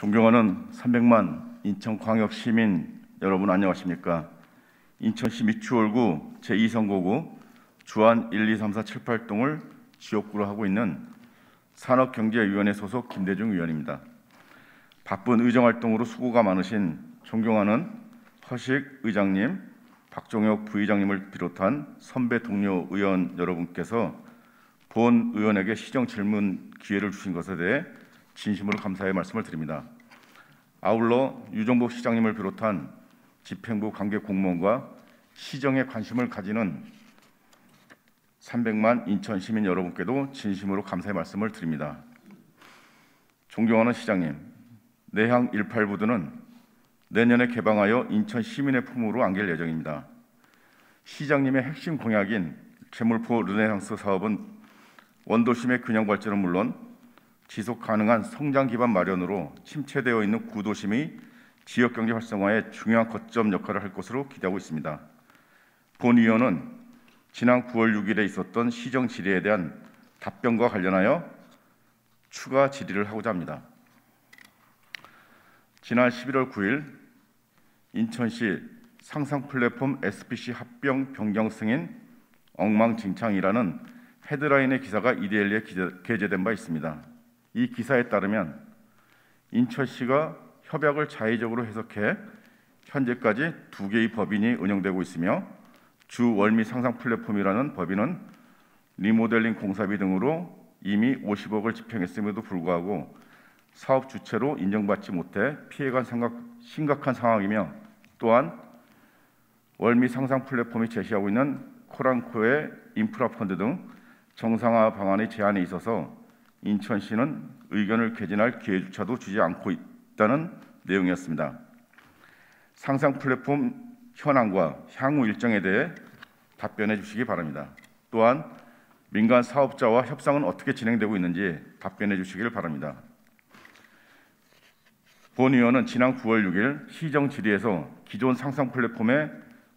존경하는 300만 인천광역 시민 여러분 안녕하십니까? 인천시 미추홀구 제2선거구 주안 1, 2, 3, 4, 7, 8동을 지역구로 하고 있는 산업경제위원회 소속 김대중 의원입니다. 바쁜 의정활동으로 수고가 많으신 존경하는 허식 의장님, 박종혁 부의장님을 비롯한 선배 동료 의원 여러분께서 본 의원에게 시정 질문 기회를 주신 것에 대해 진심으로 감사의 말씀을 드립니다. 아울러 유정복 시장님을 비롯한 집행부 관계 공무원과 시정에 관심을 가지는 300만 인천 시민 여러분께도 진심으로 감사의 말씀을 드립니다. 존경하는 시장님, 내향 18부두는 내년에 개방하여 인천 시민의 품으로 안길 예정입니다. 시장님의 핵심 공약인 재물포 르네상스 사업은 원도심의 균형 발전은 물론 지속 가능한 성장 기반 마련으로 침체되어 있는 구도심의 지역경제 활성화에 중요한 거점 역할을 할 것으로 기대하고 있습니다. 본 의원은 지난 9월 6일에 있었던 시정 질의에 대한 답변과 관련하여 추가 질의를 하고자 합니다. 지난 11월 9일 인천시 상상 플랫폼 SPC 합병 변경 승인 엉망진창이라는 헤드라인의 기사가 이데일리에 게재된 바 있습니다. 이 기사에 따르면 인천시가 협약을 자의적으로 해석해 현재까지 2개의 법인이 운영되고 있으며 주 월미 상상 플랫폼이라는 법인은 리모델링 공사비 등으로 이미 50억을 집행했음에도 불구하고 사업 주체로 인정받지 못해 피해가 심각한 상황이며, 또한 월미 상상 플랫폼이 제시하고 있는 코랑코의 인프라 펀드 등 정상화 방안의 제한에 있어서 인천시는 의견을 개진할 기회조차도 주지 않고 있다는 내용이었습니다. 상상 플랫폼 현황과 향후 일정에 대해 답변해 주시기 바랍니다. 또한 민간 사업자와 협상은 어떻게 진행되고 있는지 답변해 주시길 바랍니다. 본 의원은 지난 9월 6일 시정 질의에서 기존 상상 플랫폼의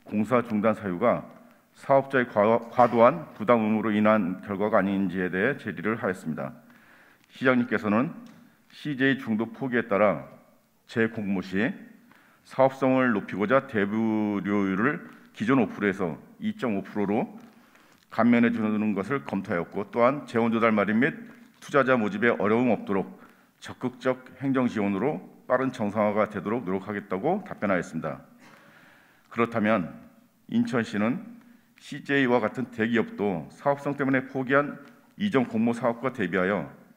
공사 중단 사유가 사업자의 과도한 부담 의무로 인한 결과가 아닌지에 대해 질의를 하였습니다. 시장님께서는 CJ 중도 포기에 따라 재공모 시 사업성을 높이고자 대부료율을 기존 5%에서 2.5%로 감면해 주는 것을 검토하였고, 또한 재원 조달 마련 및 투자자 모집에 어려움 없도록 적극적 행정 지원으로 빠른 정상화가 되도록 노력하겠다고 답변하였습니다. 그렇다면 인천시는 CJ와 같은 대기업도 사업성 때문에 포기한 이전 공모 사업과 대비하여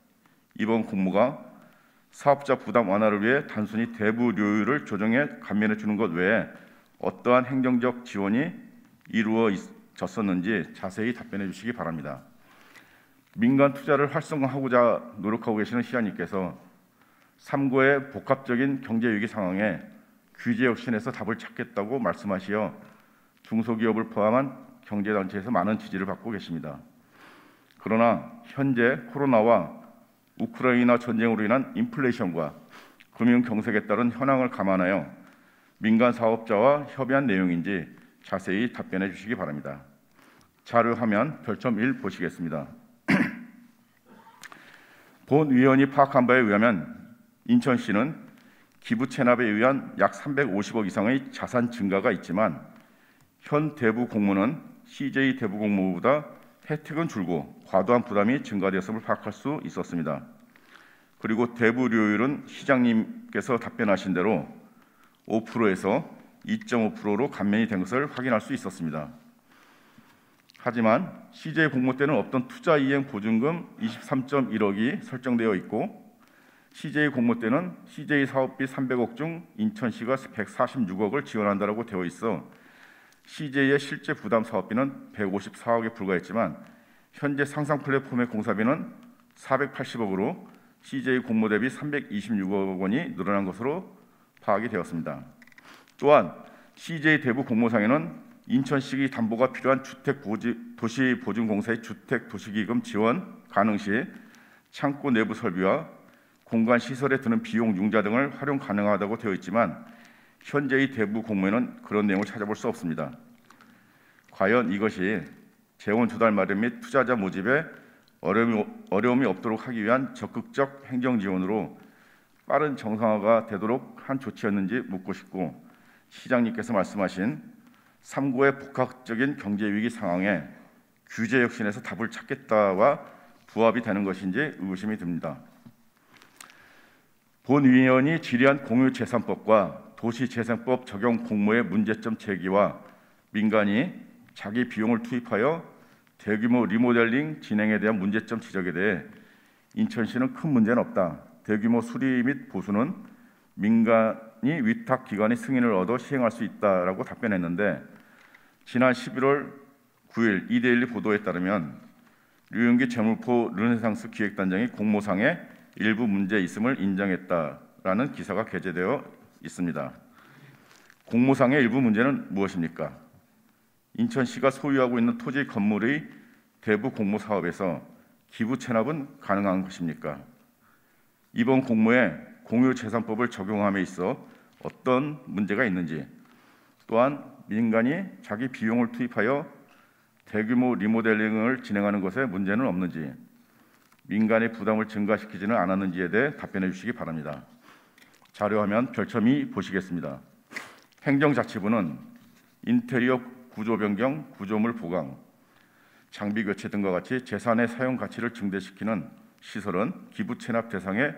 이번 공모가 사업자 부담 완화를 위해 단순히 대부료율을 조정해 감면해 주는 것 외에 어떠한 행정적 지원이 이루어졌었는지 자세히 답변해 주시기 바랍니다. 민간 투자를 활성화하고자 노력하고 계시는 시장님께서 3고의 복합적인 경제 위기 상황에 규제 혁신에서 답을 찾겠다고 말씀하시어 중소기업을 포함한 경제단체에서 많은 지지를 받고 계십니다. 그러나 현재 코로나와 우크라이나 전쟁으로 인한 인플레이션과 금융 경색에 따른 현황을 감안하여 민간 사업자와 협의한 내용인지 자세히 답변해 주시기 바랍니다. 자료 화면 별점 1 보시겠습니다. 본 위원이 파악한 바에 의하면 인천시는 기부 체납에 의한 약 350억 이상의 자산 증가가 있지만 현 대부 공모는 CJ 대부 공모보다 혜택은 줄고 과도한 부담이 증가되었음을 파악할 수 있었습니다. 그리고 대부료율은 시장님께서 답변하신 대로 5%에서 2.5%로 감면이 된 것을 확인할 수 있었습니다. 하지만 CJ 공모 때는 없던 투자 이행 보증금 23.1억이 설정되어 있고, CJ 공모 때는 CJ 사업비 300억 중 인천시가 146억을 지원한다고 되어 있어 CJ의 실제 부담 사업비는 154억에 불과했지만 현재 상상 플랫폼의 공사비는 480억으로 CJ 공모 대비 326억 원이 늘어난 것으로 파악이 되었습니다. 또한 CJ 대부 공모상에는 인천시 담보가 필요한 도시보증공사의 주택도시기금 지원 가능 시 창고 내부 설비와 공간 시설에 드는 비용 융자 등을 활용 가능하다고 되어 있지만 현재의 대부 공모에는 그런 내용을 찾아볼 수 없습니다. 과연 이것이 재원 조달 마련 및 투자자 모집에 어려움이 없도록 하기 위한 적극적 행정 지원으로 빠른 정상화가 되도록 한 조치였는지 묻고 싶고, 시장님께서 말씀하신 3구의 복합적인 경제 위기 상황에 규제 혁신에서 답을 찾겠다와 부합이 되는 것인지 의구심이 듭니다. 본 위원이 질의한 공유재산법과 도시재생법 적용 공모의 문제점 제기와 민간이 자기 비용을 투입하여 대규모 리모델링 진행에 대한 문제점 지적에 대해 인천시는 큰 문제는 없다. 대규모 수리 및 보수는 민간이 위탁 기관의 승인을 얻어 시행할 수 있다라고 답변했는데, 지난 11월 9일 이데일리 보도에 따르면 류윤기 재물포 르네상스 기획단장이 공모상에 일부 문제 있음을 인정했다라는 기사가 게재되어 있습니다. 공모상의 일부 문제는 무엇입니까? 인천시가 소유하고 있는 토지 건물의 대부 공모 사업에서 기부 체납은 가능한 것입니까? 이번 공모에 공유재산법을 적용함에 있어 어떤 문제가 있는지, 또한 민간이 자기 비용을 투입하여 대규모 리모델링을 진행하는 것에 문제는 없는지, 민간의 부담을 증가시키지는 않았는지에 대해 답변해 주시기 바랍니다. 자료화면 별점 2 보시겠습니다. 행정자치부는 인테리어 구조 변경, 구조물 보강, 장비 교체 등과 같이 재산의 사용 가치를 증대시키는 시설은 기부 체납 대상에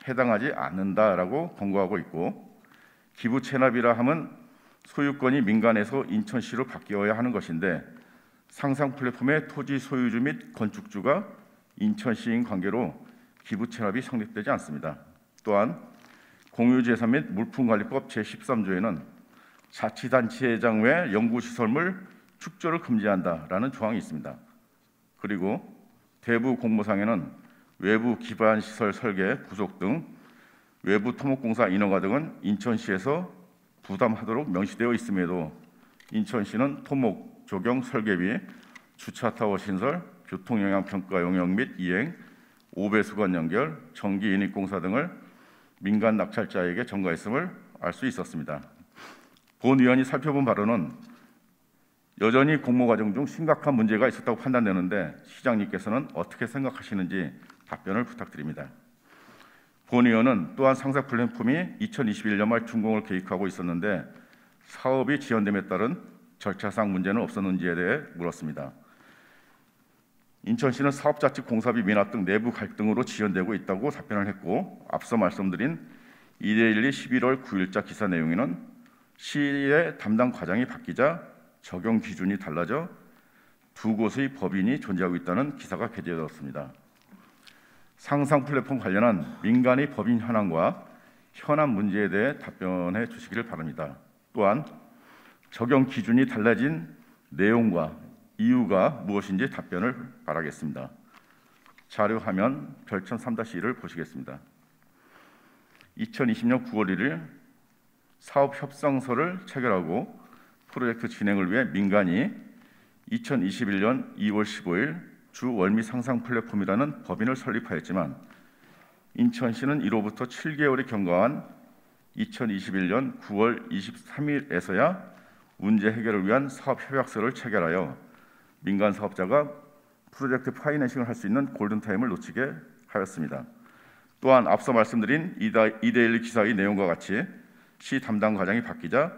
해당하지 않는다라고 권고하고 있고, 기부 체납이라 함은 소유권이 민간에서 인천시로 바뀌어야 하는 것인데, 상상 플랫폼의 토지 소유주 및 건축주가 인천시인 관계로 기부 체납이 성립되지 않습니다. 또한 공유재산 및 물품관리법 제13조에는 자치단체장 외 연구시설물 축조를 금지한다라는 조항이 있습니다. 그리고 대부 공모상에는 외부 기반 시설 설계, 구속 등 외부 토목공사 인허가 등은 인천시에서 부담하도록 명시되어 있음에도 인천시는 토목, 조경, 설계비, 주차타워 신설, 교통영향평가 용역 및 이행, 오배수관 연결, 전기 인입공사 등을 민간 낙찰자에게 전가했음을 알 수 있었습니다. 본 위원이 살펴본 바로는 여전히 공모 과정 중 심각한 문제가 있었다고 판단되는데, 시장님께서는 어떻게 생각하시는지 답변을 부탁드립니다. 본 위원은 또한 상사 플랫폼이 2021년 말 준공을 계획하고 있었는데 사업이 지연됨에 따른 절차상 문제는 없었는지에 대해 물었습니다. 인천시는 사업자측 공사비 미납 등 내부 갈등으로 지연되고 있다고 답변을 했고, 앞서 말씀드린 이데일리 11월 9일자 기사 내용에는 시의 담당 과장이 바뀌자 적용 기준이 달라져 두 곳의 법인이 존재하고 있다는 기사가 게재되었습니다. 상상 플랫폼 관련한 민간의 법인 현황과 현안 문제에 대해 답변해 주시기를 바랍니다. 또한 적용 기준이 달라진 내용과 이유가 무엇인지 답변을 바라겠습니다. 자료 화면 별점 3-1을 보시겠습니다. 2020년 9월 1일 사업 협상서를 체결하고 프로젝트 진행을 위해 민간이 2021년 2월 15일 주 월미 상상 플랫폼이라는 법인을 설립하였지만, 인천시는 이로부터 7개월이 경과한 2021년 9월 23일에서야 문제 해결을 위한 사업 협약서를 체결하여 민간 사업자가 프로젝트 파이낸싱을 할 수 있는 골든타임을 놓치게 하였습니다. 또한 앞서 말씀드린 이데일리 기사의 내용과 같이 시 담당 과장이 바뀌자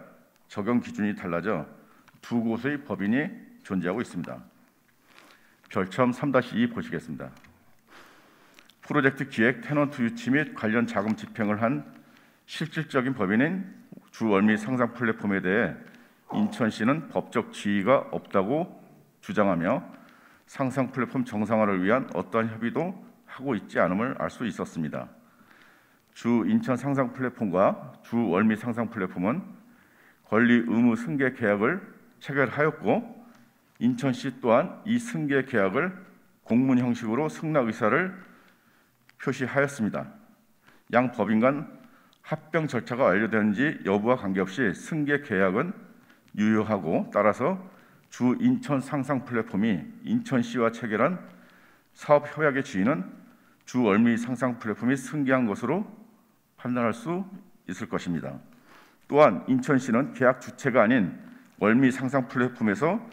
적용 기준이 달라져 두 곳의 법인이 존재하고 있습니다. 별점 3-2 보시겠습니다. 프로젝트 기획, 테넌트 유치 및 관련 자금 집행을 한 실질적인 법인인 주월미 상상 플랫폼에 대해 인천시는 법적 지위가 없다고 주장하며 상상 플랫폼 정상화를 위한 어떠한 협의도 하고 있지 않음을 알 수 있었습니다. 주 인천 상상 플랫폼과 주 월미 상상 플랫폼은 권리 의무 승계 계약을 체결하였고, 인천시 또한 이 승계 계약을 공문 형식으로 승낙 의사를 표시하였습니다. 양 법인 간 합병 절차가 완료되는지 여부와 관계없이 승계 계약은 유효하고, 따라서 주 인천 상상 플랫폼이 인천시와 체결한 사업 협약의 지위는 주 월미 상상 플랫폼이 승계한 것으로 판단할 수 있을 것입니다. 또한 인천시는 계약 주체가 아닌 월미 상상 플랫폼에서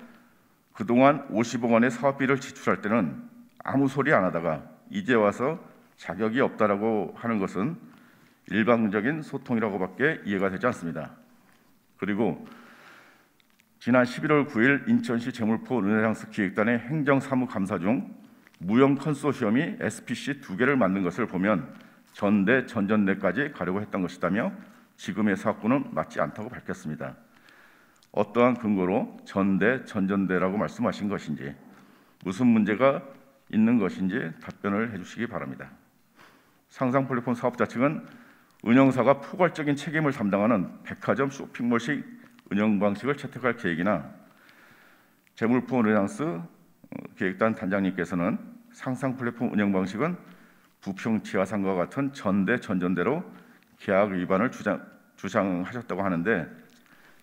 그동안 50억 원의 사업비를 지출할 때는 아무 소리 안 하다가 이제 와서 자격이 없다라고 하는 것은 일방적인 소통이라고밖에 이해가 되지 않습니다. 그리고 지난 11월 9일 인천시 재물포 르네상스 기획단의 행정사무감사 중 무형 컨소시엄이 SPC 2개를 만든 것을 보면 전대, 전전대까지 가려고 했던 것이다며 지금의 사건은 맞지 않다고 밝혔습니다. 어떠한 근거로 전대, 전전대라고 말씀하신 것인지, 무슨 문제가 있는 것인지 답변을 해주시기 바랍니다. 상상 플랫폼 사업자 측은 운영사가 포괄적인 책임을 담당하는 백화점 쇼핑몰식 운영 방식을 채택할 계획이나 재물포 르네상스 기획단 단장님께서는 상상 플랫폼 운영 방식은 부평 지하상과 같은 전대, 전전대로 계약 위반을 주장하셨다고 하는데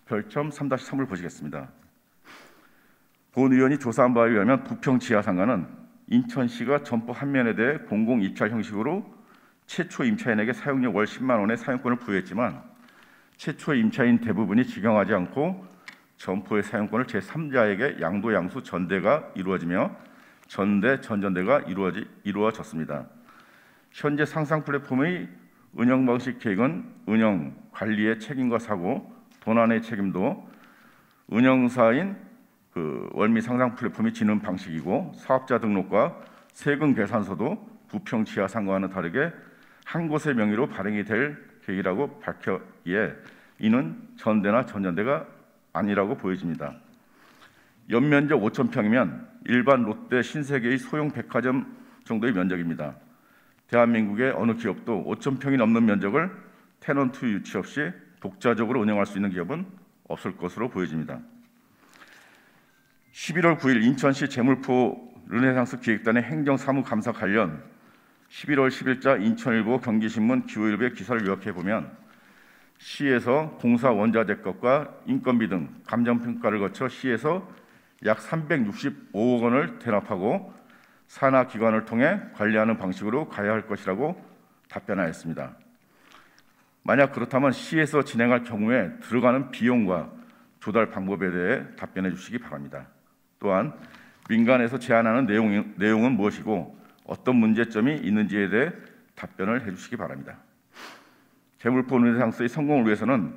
별점 3-3을 보시겠습니다. 본 의원이 조사한 바에 의하면 부평 지하상가는 인천시가 점포 한 면에 대해 공공 입찰 형식으로 최초 임차인에게 사용료 월 10만 원의 사용권을 부여했지만 최초 임차인 대부분이 직영하지 않고 점포의 사용권을 제3자에게 양도양수 전대가 이루어지며 전대, 전전대가 이루어졌습니다. 현재 상상 플랫폼의 운영 방식 계획은 운영, 관리의 책임과 사고, 도난의 책임도 운영사인 월미 상상 플랫폼이 지는 방식이고 사업자 등록과 세금 계산서도 부평 지하상가와는 다르게 한 곳의 명의로 발행이 될 계획이라고 밝혔기에 이는 전대나 전전대가 아니라고 보여집니다. 연면적 5,000평이면 일반 롯데 신세계의 소형 백화점 정도의 면적입니다. 대한민국의 어느 기업도 5,000평이 넘는 면적을 테넌트 유치 없이 독자적으로 운영할 수 있는 기업은 없을 것으로 보여집니다. 11월 9일 인천시 재물포 르네상스 기획단의 행정사무감사 관련 11월 10일자 인천일보, 경기신문, 기후일보의 기사를 요약해 보면 시에서 공사 원자재 값과 인건비 등 감정평가를 거쳐 시에서 약 365억 원을 대납하고 산하기관을 통해 관리하는 방식으로 가야 할 것이라고 답변하였습니다. 만약 그렇다면 시에서 진행할 경우에 들어가는 비용과 조달 방법에 대해 답변해 주시기 바랍니다. 또한 민간에서 제안하는 내용은 무엇이고 어떤 문제점이 있는지에 대해 답변을 해주시기 바랍니다. 재물포 르네상스의 성공을 위해서는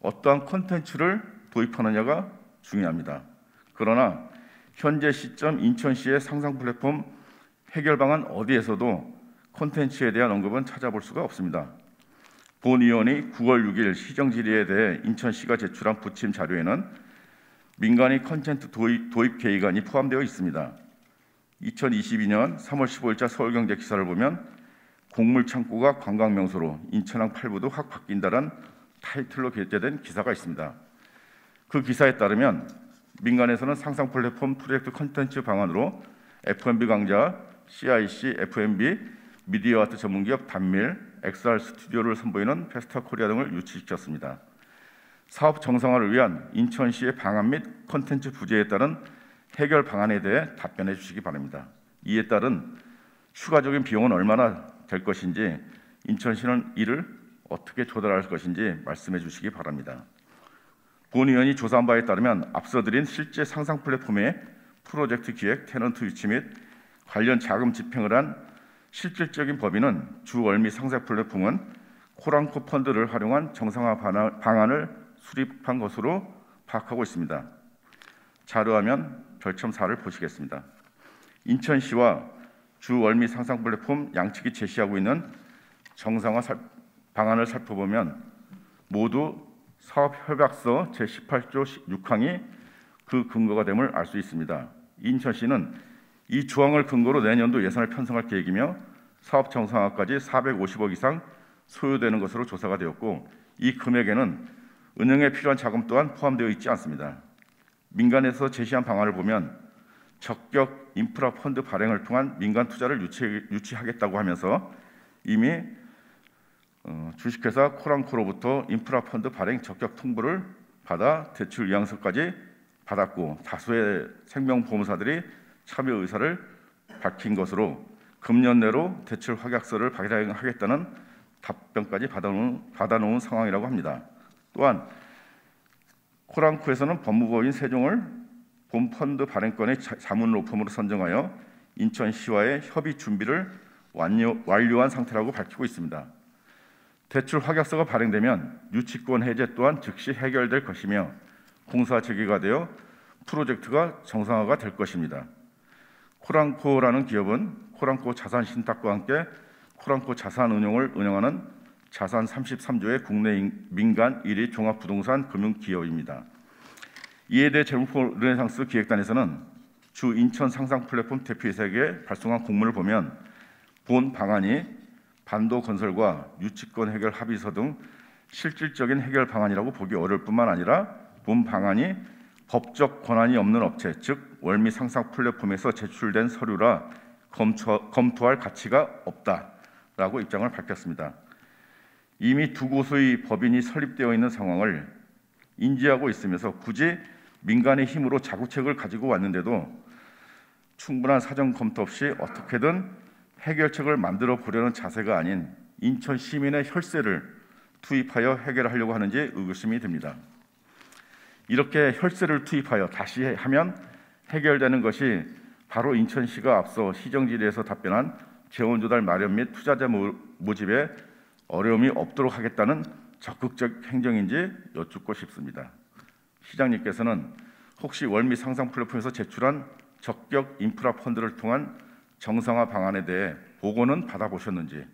어떠한 콘텐츠를 도입하느냐가 중요합니다. 그러나 현재 시점 인천시의 상상 플랫폼 해결 방안 어디에서도 콘텐츠에 대한 언급은 찾아볼 수가 없습니다. 본 의원이 9월 6일 시정 질의에 대해 인천시가 제출한 부침 자료에는 민간의 콘텐츠 도입 계획안이 포함되어 있습니다. 2022년 3월 15일자 서울경제 기사를 보면 곡물창고가 관광명소로 인천항 8부도 확 바뀐다는 타이틀로 게재된 기사가 있습니다. 그 기사에 따르면 민간에서는 상상 플랫폼 프로젝트 콘텐츠 방안으로 F&B 강좌, CIC, F&B, 미디어 아트 전문기업 단밀, XR 스튜디오를 선보이는 페스타 코리아 등을 유치시켰습니다. 사업 정상화를 위한 인천시의 방안 및 콘텐츠 부재에 따른 해결 방안에 대해 답변해 주시기 바랍니다. 이에 따른 추가적인 비용은 얼마나 될 것인지, 인천시는 이를 어떻게 조달할 것인지 말씀해 주시기 바랍니다. 본 의원이 조사한 바에 따르면 앞서 드린 실제 상상 플랫폼의 프로젝트 기획, 테넌트 유치 및 관련 자금 집행을 한 실질적인 법인은 주 월미 상상 플랫폼은 코랑코 펀드를 활용한 정상화 방안을 수립한 것으로 파악하고 있습니다. 자료화면 별점 4를 보시겠습니다. 인천시와 주 월미 상상 플랫폼 양측이 제시하고 있는 정상화 방안을 살펴보면 모두 사업협약서 제18조 6항이 그 근거가 됨을 알 수 있습니다. 인천시는 이 조항을 근거로 내년도 예산을 편성할 계획이며 사업 정상화까지 450억 이상 소요되는 것으로 조사가 되었고 이 금액에는 운영에 필요한 자금 또한 포함되어 있지 않습니다. 민간에서 제시한 방안을 보면 적격 인프라 펀드 발행을 통한 민간 투자를 유치하겠다고 하면서 이미 주식회사 코랑코로부터 인프라 펀드 발행 적격 통보를 받아 대출 의향서까지 받았고 다수의 생명보험사들이 참여 의사를 밝힌 것으로 금년 내로 대출 확약서를 발행하겠다는 답변까지 받아놓은 상황이라고 합니다. 또한 코랑코에서는 법무법인 세종을 본 펀드 발행권의 자문 로펌으로 선정하여 인천시와의 협의 준비를 완료한 상태라고 밝히고 있습니다. 대출 확약서가 발행되면 유치권 해제 또한 즉시 해결될 것이며 공사 재개가 되어 프로젝트가 정상화가 될 것입니다. 코랑코라는 기업은 코랑코 자산 신탁과 함께 코랑코 자산운용을 운영하는 자산 33조의 국내 민간 1위 종합부동산 금융기업입니다. 이에 대해 재물포 르네상스 기획단에서는 주 인천 상상 플랫폼 대표이사에게 발송한 공문을 보면 본 방안이 반도 건설과 유치권 해결 합의서 등 실질적인 해결 방안이라고 보기 어려울 뿐만 아니라 본 방안이 법적 권한이 없는 업체, 즉 월미 상상 플랫폼에서 제출된 서류라 검토할 가치가 없다라고 입장을 밝혔습니다. 이미 두 곳의 법인이 설립되어 있는 상황을 인지하고 있으면서 굳이 민간의 힘으로 자구책을 가지고 왔는데도 충분한 사전 검토 없이 어떻게든 해결책을 만들어 보려는 자세가 아닌 인천 시민의 혈세를 투입하여 해결하려고 하는지 의구심이 듭니다. 이렇게 혈세를 투입하여 다시 하면 해결되는 것이 바로 인천시가 앞서 시정질의에서 답변한 재원조달 마련 및 투자자 모집에 어려움이 없도록 하겠다는 적극적 행정인지 여쭙고 싶습니다. 시장님께서는 혹시 월미 상상 플랫폼에서 제출한 적격 인프라 펀드를 통한 정상화 방안에 대해 보고는 받아보셨는지,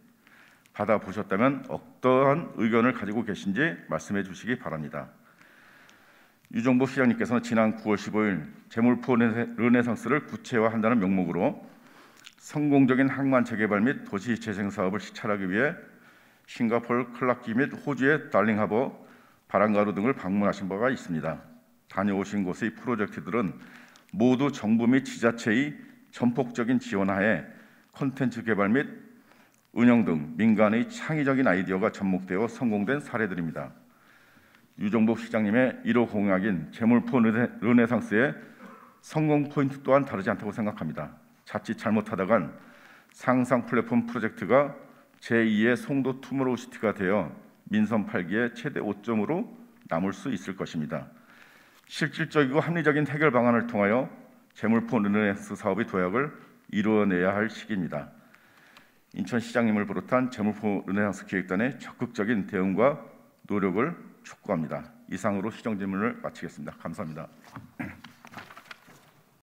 받아보셨다면 어떠한 의견을 가지고 계신지 말씀해 주시기 바랍니다. 유정복 시장님께서는 지난 9월 15일 재물포 르네상스를 구체화한다는 명목으로 성공적인 항만 재개발 및 도시 재생 사업을 시찰하기 위해 싱가포르 클라키 및 호주의 달링하버, 바랑가루 등을 방문하신 바가 있습니다. 다녀오신 곳의 프로젝트들은 모두 정부 및 지자체의 전폭적인 지원하에 콘텐츠 개발 및 운영 등 민간의 창의적인 아이디어가 접목되어 성공된 사례들입니다. 유정복 시장님의 1호 공약인 재물포 르네상스의 성공 포인트 또한 다르지 않다고 생각합니다. 자칫 잘못하다간 상상 플랫폼 프로젝트가 제2의 송도 투모로우시티가 되어 민선 8기의 최대 5점으로 남을 수 있을 것입니다. 실질적이고 합리적인 해결 방안을 통하여 재물포 르네상스 사업의 도약을 이루어내야 할 시기입니다. 인천시장님을 비롯한 재물포 르네상스 기획단의 적극적인 대응과 노력을 촉구합니다. 이상으로 시정 질문을 마치겠습니다. 감사합니다.